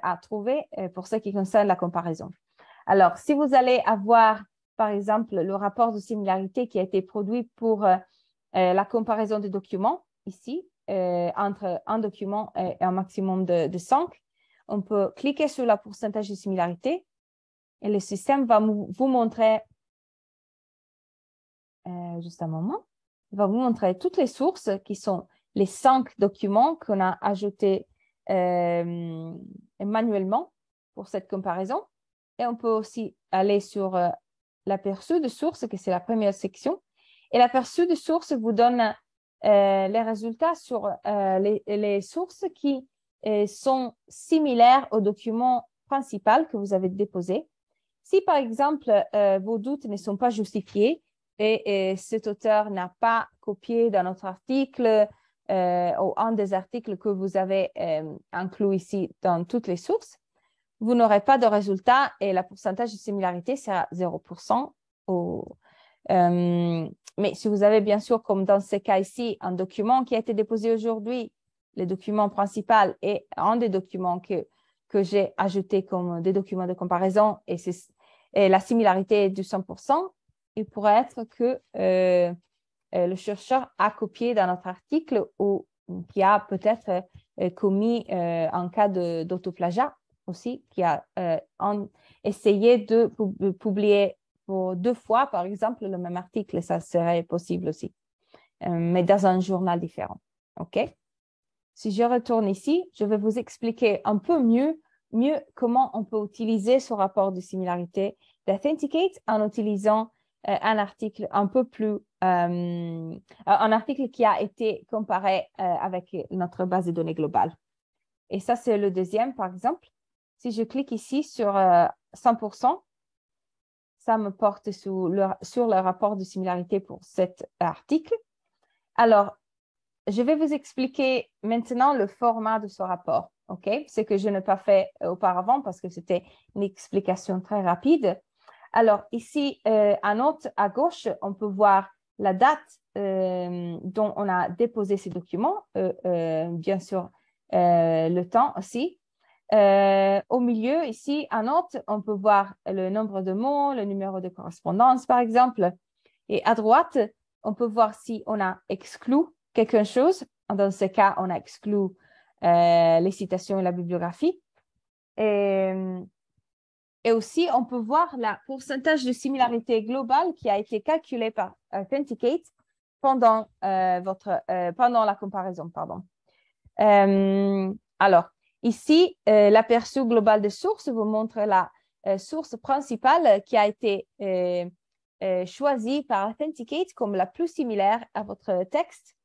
à trouver pour ce qui concerne la comparaison. Alors, si vous allez avoir, par exemple, le rapport de similarité qui a été produit pour la comparaison des documents, ici, entre un document et un maximum de 5, on peut cliquer sur le pourcentage de similarité et le système va vous montrer, juste un moment, il va vous montrer toutes les sources qui sont les 5 documents qu'on a ajoutés manuellement pour cette comparaison. Et on peut aussi aller sur l'aperçu de sources, que c'est la première section. Et l'aperçu de sources vous donne les résultats sur les sources qui sont similaires au document principal que vous avez déposé. Si, par exemple, vos doutes ne sont pas justifiés et cet auteur n'a pas copié dans notre article ou un des articles que vous avez inclus ici dans toutes les sources, vous n'aurez pas de résultat et le pourcentage de similarité sera 0%. Mais si vous avez bien sûr, comme dans ce cas ici, un document qui a été déposé aujourd'hui, le document principal et un des documents que j'ai ajouté comme des documents de comparaison et la similarité est du 100%, il pourrait être que le chercheur a copié dans notre article ou qui a peut-être commis un cas d'autoplagiat aussi, qui a essayé de publier pour 2 fois, par exemple, le même article, ça serait possible aussi, mais dans un journal différent. OK? Si je retourne ici, je vais vous expliquer un peu mieux comment on peut utiliser ce rapport de similarité d'Authenticate en utilisant un article un peu plus, un article qui a été comparé avec notre base de données globale. Et ça, c'est le deuxième, par exemple. Si je clique ici sur 100%, ça me porte sur le rapport de similarité pour cet article. Alors, je vais vous expliquer maintenant le format de ce rapport, OK? Ce que je n'ai pas fait auparavant parce que c'était une explication très rapide. Alors, ici, à gauche, on peut voir la date dont on a déposé ces documents, bien sûr, le temps aussi. Au milieu, ici, à note, on peut voir le nombre de mots, le numéro de correspondance, par exemple. Et à droite, on peut voir si on a exclu quelque chose. Dans ce cas, on a exclu les citations et la bibliographie. Et aussi, on peut voir le pourcentage de similarité globale qui a été calculé par Authenticate pendant la comparaison. Alors, ici, l'aperçu global de sources vous montre la source principale qui a été choisie par Authenticate comme la plus similaire à votre texte.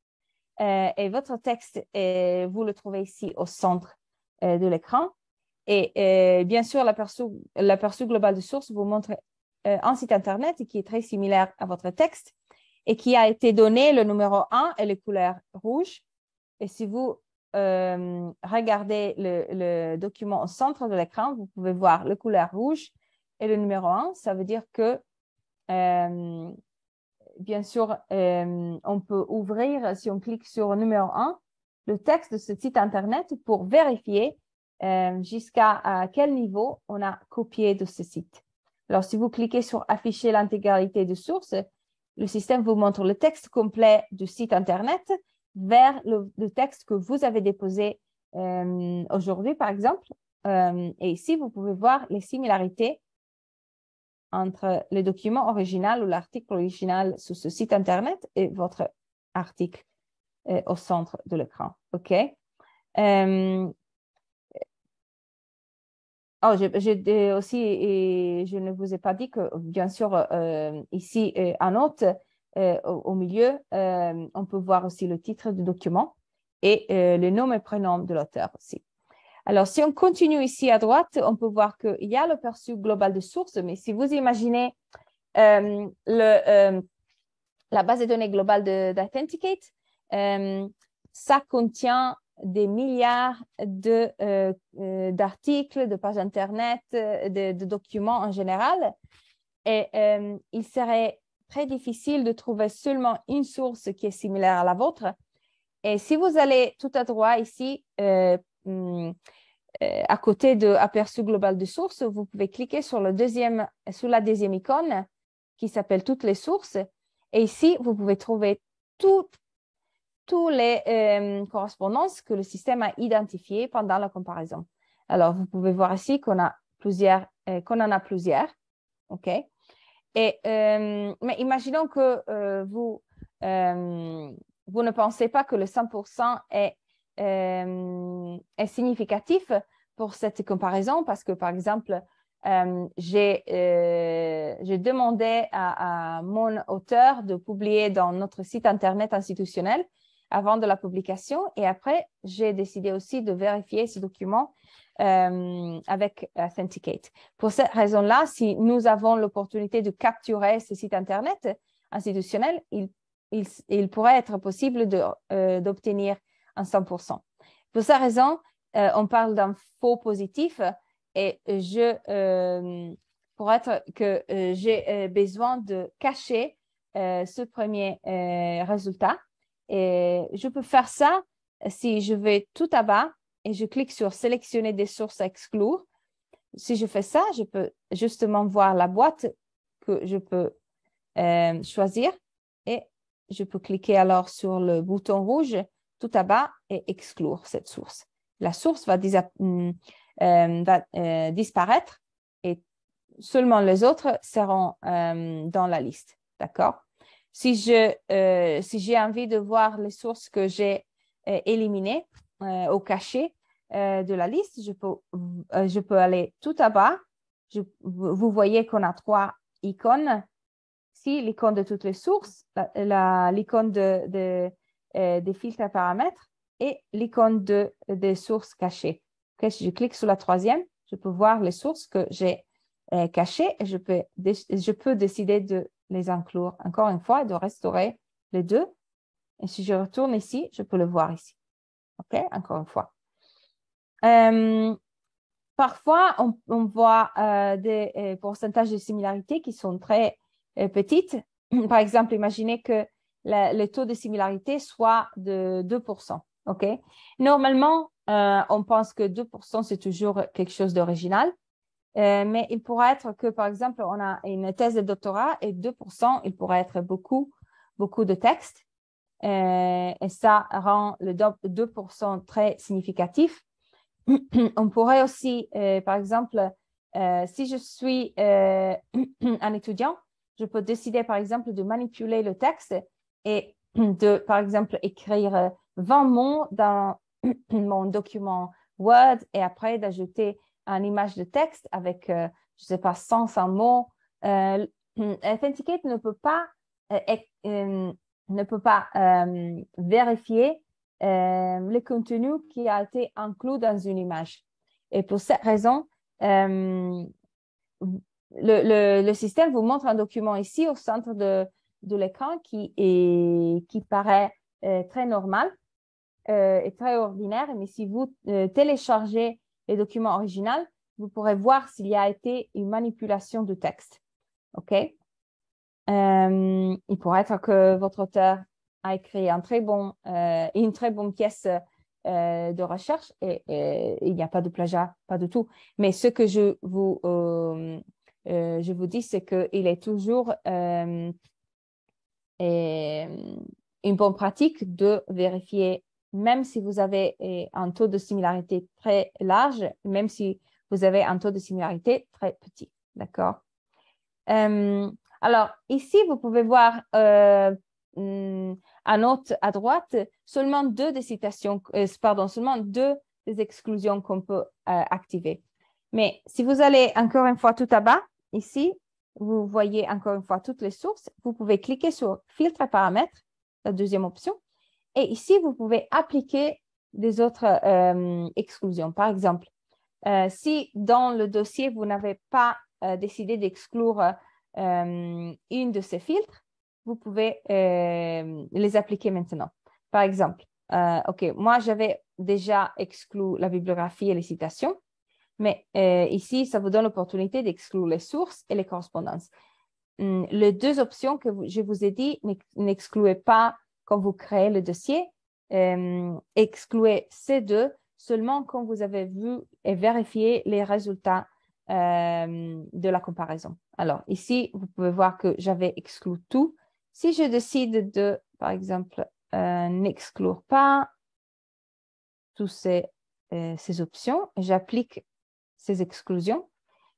Et votre texte, vous le trouvez ici au centre de l'écran. Et bien sûr, l'aperçu global de source vous montre un site Internet qui est très similaire à votre texte et qui a été donné le numéro 1 et les couleurs rouges. Et si vous regardez le document au centre de l'écran, vous pouvez voir le couleur rouge et le numéro 1. Ça veut dire que, bien sûr, on peut ouvrir, si on clique sur le numéro 1, le texte de ce site Internet pour vérifier jusqu'à quel niveau on a copié de ce site. Alors, si vous cliquez sur « Afficher l'intégralité de source », le système vous montre le texte complet du site Internet vers le texte que vous avez déposé aujourd'hui, par exemple. Et ici, vous pouvez voir les similarités entre le document original ou l'article original sur ce site Internet et votre article au centre de l'écran. OK? J'ai aussi, et je ne vous ai pas dit que, bien sûr, ici, en note, au milieu, on peut voir aussi le titre du document et le nom et prénom de l'auteur aussi. Alors, si on continue ici à droite, on peut voir qu'il y a l'aperçu global de sources, mais si vous imaginez la base de données globale d'Authenticate, ça contient des milliards d'articles, de pages Internet, de documents en général. Et il serait très difficile de trouver seulement une source qui est similaire à la vôtre. Et si vous allez tout à droite ici, à côté de aperçu global de sources, vous pouvez cliquer sur la deuxième icône qui s'appelle toutes les sources. Et ici, vous pouvez trouver toutes les correspondances que le système a identifiées pendant la comparaison. Alors, vous pouvez voir ici qu'on en a plusieurs. OK? Mais imaginons que vous ne pensez pas que le 100% est significatif pour cette comparaison parce que, par exemple, j'ai demandé à mon auteur de publier dans notre site Internet institutionnel avant de la publication et après, j'ai décidé aussi de vérifier ce document avec Authenticate. Pour cette raison-là, si nous avons l'opportunité de capturer ce site Internet institutionnel, il pourrait être possible d'obtenir un 100%. Pour cette raison, on parle d'un faux positif et pour être que j'ai besoin de cacher ce premier résultat. Et je peux faire ça si je vais tout à bas et je clique sur sélectionner des sources à exclure. Si je fais ça, je peux justement voir la boîte que je peux choisir et je peux cliquer alors sur le bouton rouge tout à bas et exclure cette source. La source va disparaître et seulement les autres seront dans la liste. D'accord? Si j'ai envie de voir les sources que j'ai éliminées au cachet de la liste, je peux aller tout à bas. Vous voyez qu'on a 3 icônes. Ici, l'icône de toutes les sources, l'icône des filtres à paramètres et l'icône des sources cachées. Okay, si je clique sur la 3e, je peux voir les sources que j'ai cachées et je peux décider de les inclure encore une fois et de restaurer les 2. Et si je retourne ici, je peux le voir ici. OK, encore une fois. Parfois, on voit des pourcentages de similarité qui sont très petites. Par exemple, imaginez que le taux de similarité soit de 2%. OK? Normalement, on pense que 2%, c'est toujours quelque chose d'original. Mais il pourrait être que, par exemple, on a une thèse de doctorat et 2%, il pourrait être beaucoup de texte. Et ça rend le 2% très significatif. On pourrait aussi, par exemple, si je suis un étudiant, je peux décider, par exemple, de manipuler le texte et de, par exemple, écrire 20 mots dans mon document Word et après d'ajouter une image de texte avec, je ne sais pas, 100 mots. Authenticate ne peut pas vérifier le contenu qui a été inclus dans une image. Et pour cette raison, le système vous montre un document ici au centre de l'écran qui paraît très normal et très ordinaire. Mais si vous téléchargez les documents originaux, vous pourrez voir s'il y a été une manipulation du texte. OK? Il pourrait être que votre auteur a écrit une très bonne pièce de recherche et il n'y a pas de plagiat, pas du tout. Mais ce que je vous dis, c'est qu'il est toujours une bonne pratique de vérifier, même si vous avez un taux de similarité très large, même si vous avez un taux de similarité très petit. D'accord? Alors, ici, vous pouvez voir à note à droite seulement deux des citations, seulement deux des exclusions qu'on peut activer. Mais si vous allez encore une fois tout à bas, ici, vous voyez encore une fois toutes les sources. Vous pouvez cliquer sur filtre à paramètres, la deuxième option. Et ici, vous pouvez appliquer des autres exclusions. Par exemple, si dans le dossier, vous n'avez pas décidé d'exclure une de ces filtres, vous pouvez les appliquer maintenant. Par exemple, OK, moi, j'avais déjà exclu la bibliographie et les citations, mais ici, ça vous donne l'opportunité d'exclure les sources et les correspondances. Les deux options que je vous ai dit, n'excluez pas quand vous créez le dossier, excluez ces deux seulement quand vous avez vu et vérifié les résultats de la comparaison. Alors, ici, vous pouvez voir que j'avais exclu tout. Si je décide de, par exemple, n'exclure pas toutes ces options, j'applique ces exclusions.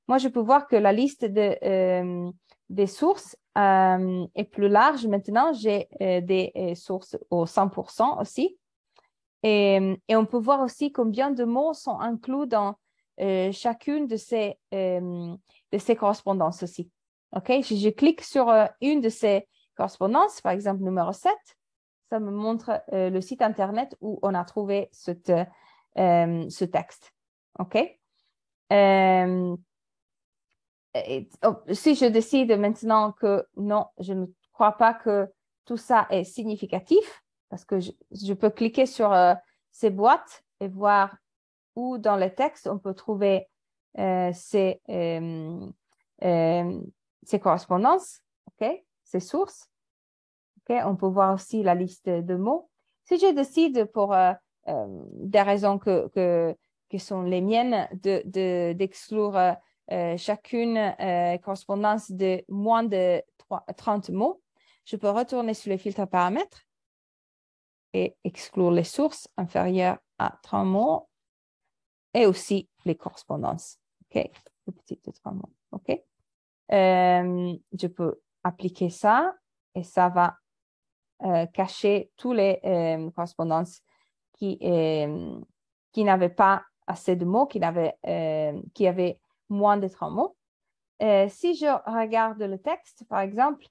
Moi, je peux voir que la liste des sources est plus large. Maintenant, j'ai des sources au 100% aussi. Et on peut voir aussi combien de mots sont inclus dans chacune de ces correspondances aussi. OK? Si je clique sur une de ces correspondances, par exemple numéro 7, ça me montre le site Internet où on a trouvé ce texte. OK? Si je décide maintenant que non, je ne crois pas que tout ça est significatif, parce que je peux cliquer sur ces boîtes et voir où dans le texte on peut trouver ces correspondances, okay? Ces sources. Okay? On peut voir aussi la liste de mots. Si je décide pour des raisons qui sont les miennes d'exclure chacune correspondance de moins de 30 mots, je peux retourner sur les filtres paramètres et exclure les sources inférieures à 30 mots et aussi les correspondances. OK, le petit de 30 mots. OK. Je peux appliquer ça et ça va cacher toutes les correspondances qui n'avaient pas assez de mots, qui avaient moins de 30 mots. Si je regarde le texte, par exemple,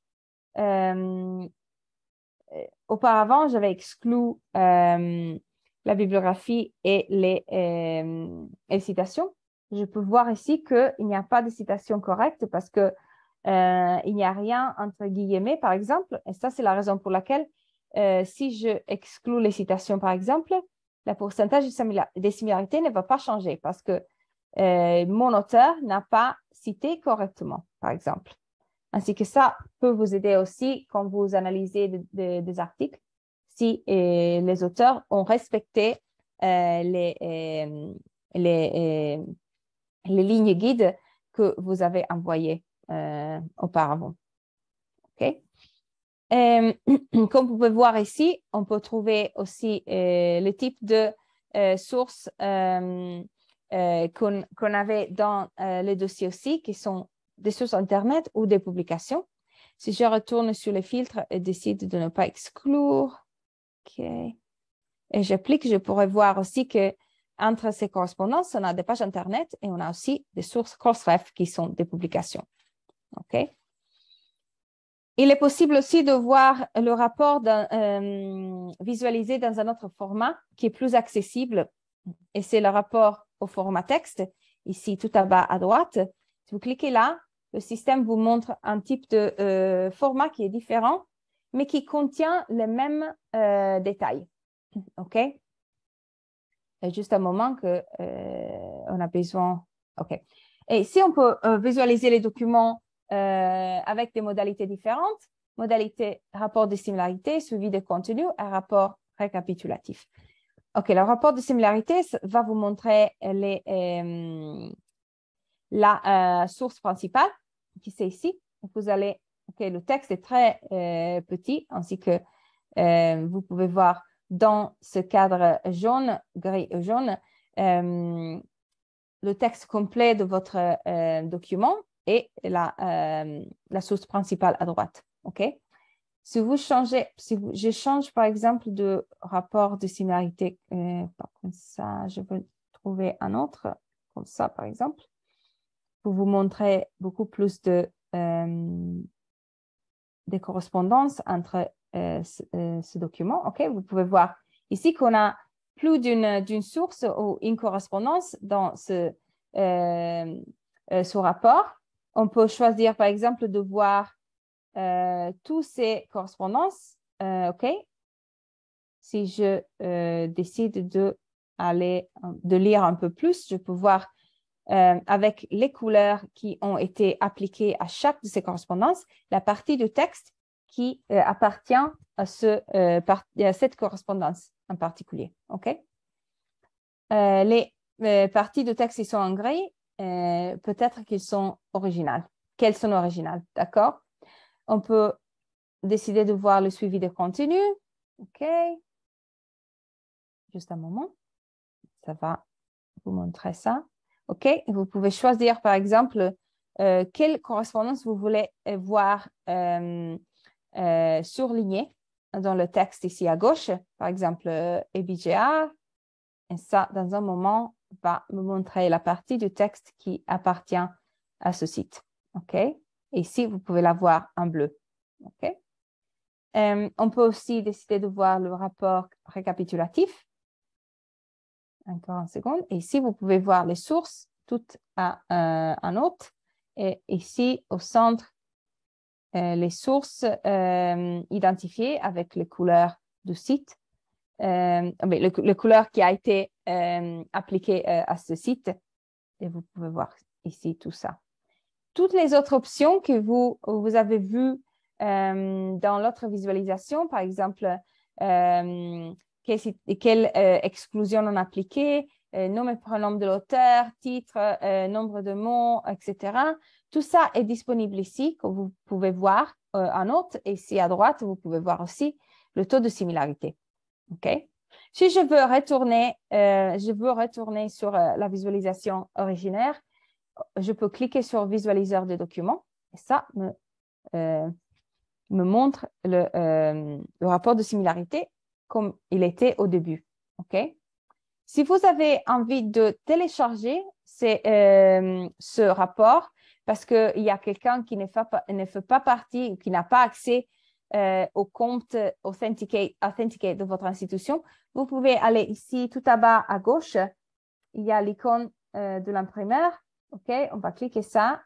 auparavant, j'avais exclu la bibliographie et les citations. Je peux voir ici qu'il n'y a pas de citation correcte parce que il n'y a rien entre guillemets, par exemple. Et ça, c'est la raison pour laquelle si je exclue les citations, par exemple, le pourcentage des similarités ne va pas changer parce que mon auteur n'a pas cité correctement, par exemple. Ainsi que ça peut vous aider aussi quand vous analysez des articles, si les auteurs ont respecté les lignes guides que vous avez envoyées auparavant. OK? Comme vous pouvez voir ici, on peut trouver aussi le type de sources qu'on avait dans le dossier aussi, qui sont des sources Internet ou des publications. Si je retourne sur les filtres et décide de ne pas exclure, OK, et j'applique, je pourrais voir aussi que entre ces correspondances, on a des pages Internet et on a aussi des sources Crossref qui sont des publications. OK? Il est possible aussi de voir le rapport visualisé dans un autre format qui est plus accessible et c'est le rapport au format texte, ici tout à bas à droite. Si vous cliquez là, le système vous montre un type de format qui est différent, mais qui contient les mêmes détails. OK? Et juste un moment que on a besoin. OK. Et ici, on peut visualiser les documents avec des modalités différentes, modalité rapport de similarité, suivi de contenu et rapport récapitulatif. OK, le rapport de similarité va vous montrer la source principale, qui c'est ici. Vous allez, OK, le texte est très petit, ainsi que vous pouvez voir dans ce cadre jaune, gris et jaune, le texte complet de votre document et la source principale à droite. OK? Si je change par exemple de rapport de similarité, comme ça, je vais trouver un autre, comme ça par exemple, pour vous montrer beaucoup plus des correspondances entre ce document. OK? Vous pouvez voir ici qu'on a plus d'une source ou une correspondance dans ce rapport. On peut choisir, par exemple, de voir toutes ces correspondances. OK? Si je décide de lire un peu plus, je peux voir avec les couleurs qui ont été appliquées à chaque de ces correspondances, la partie du texte qui appartient à cette correspondance en particulier. OK? les parties de texte qui sont en gris, peut-être qu'elles sont originales. Qu'elles sont originales, d'accord? On peut décider de voir le suivi de contenu. OK. Juste un moment. Ça va vous montrer ça. OK. Vous pouvez choisir, par exemple, quelle correspondance vous voulez voir surlignée dans le texte ici à gauche. Par exemple, ABGR. Et ça, dans un moment, va me montrer la partie du texte qui appartient à ce site. OK? Et ici, vous pouvez la voir en bleu. OK? On peut aussi décider de voir le rapport récapitulatif. Encore une seconde. Et ici, vous pouvez voir les sources, toutes en haut. Et ici, au centre, les sources identifiées avec les couleurs du site. Le couleur qui a été appliqué à ce site. Et vous pouvez voir ici tout ça. Toutes les autres options que vous avez vues dans l'autre visualisation, par exemple, quelle exclusion on a appliquée, nom et prénom de l'auteur, titre, nombre de mots, etc. Tout ça est disponible ici, que vous pouvez voir en haut. Et ici à droite, vous pouvez voir aussi le taux de similarité. OK? Si je veux retourner sur la visualisation originaire, je peux cliquer sur visualiseur de documents et ça me montre le rapport de similarité comme il était au début. OK? Si vous avez envie de télécharger ce rapport parce qu'il y a quelqu'un qui ne fait pas partie, qui n'a pas accès au compte Authenticate de votre institution, vous pouvez aller ici tout à bas à gauche. Il y a l'icône de l'imprimeur. OK, on va cliquer ça.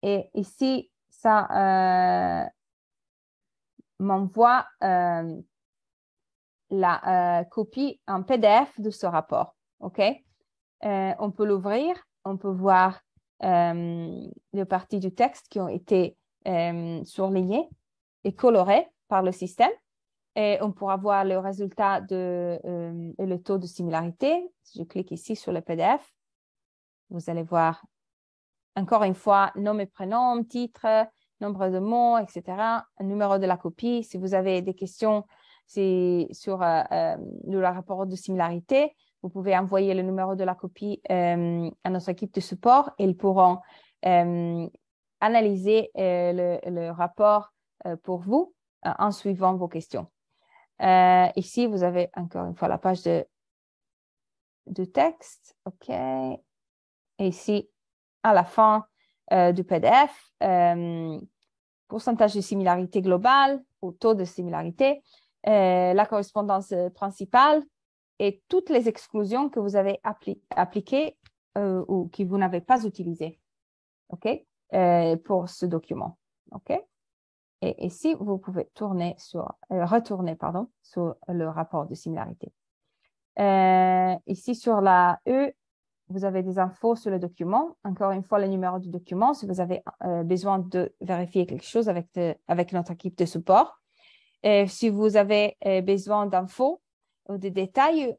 Et ici, ça m'envoie la copie en PDF de ce rapport. OK, on peut l'ouvrir. On peut voir les parties du texte qui ont été surlignées et colorées par le système. Et on pourra voir le résultat et le taux de similarité. Si je clique ici sur le PDF, vous allez voir encore une fois nom et prénom, titre, nombre de mots, etc. Numéro de la copie. Si vous avez des questions sur le rapport de similarité, vous pouvez envoyer le numéro de la copie à notre équipe de support et ils pourront analyser le rapport pour vous en suivant vos questions. Ici, vous avez encore une fois la page de texte. OK. Et ici, à la fin du PDF, pourcentage de similarité globale ou taux de similarité, la correspondance principale et toutes les exclusions que vous avez appliquées ou que vous n'avez pas utilisées. OK? Pour ce document. OK? Et ici, vous pouvez retourner sur le rapport de similarité. Ici, sur la E, vous avez des infos sur le document. Encore une fois, le numéro du document, si vous avez besoin de vérifier quelque chose avec notre équipe de support. Et si vous avez besoin d'infos ou de détails,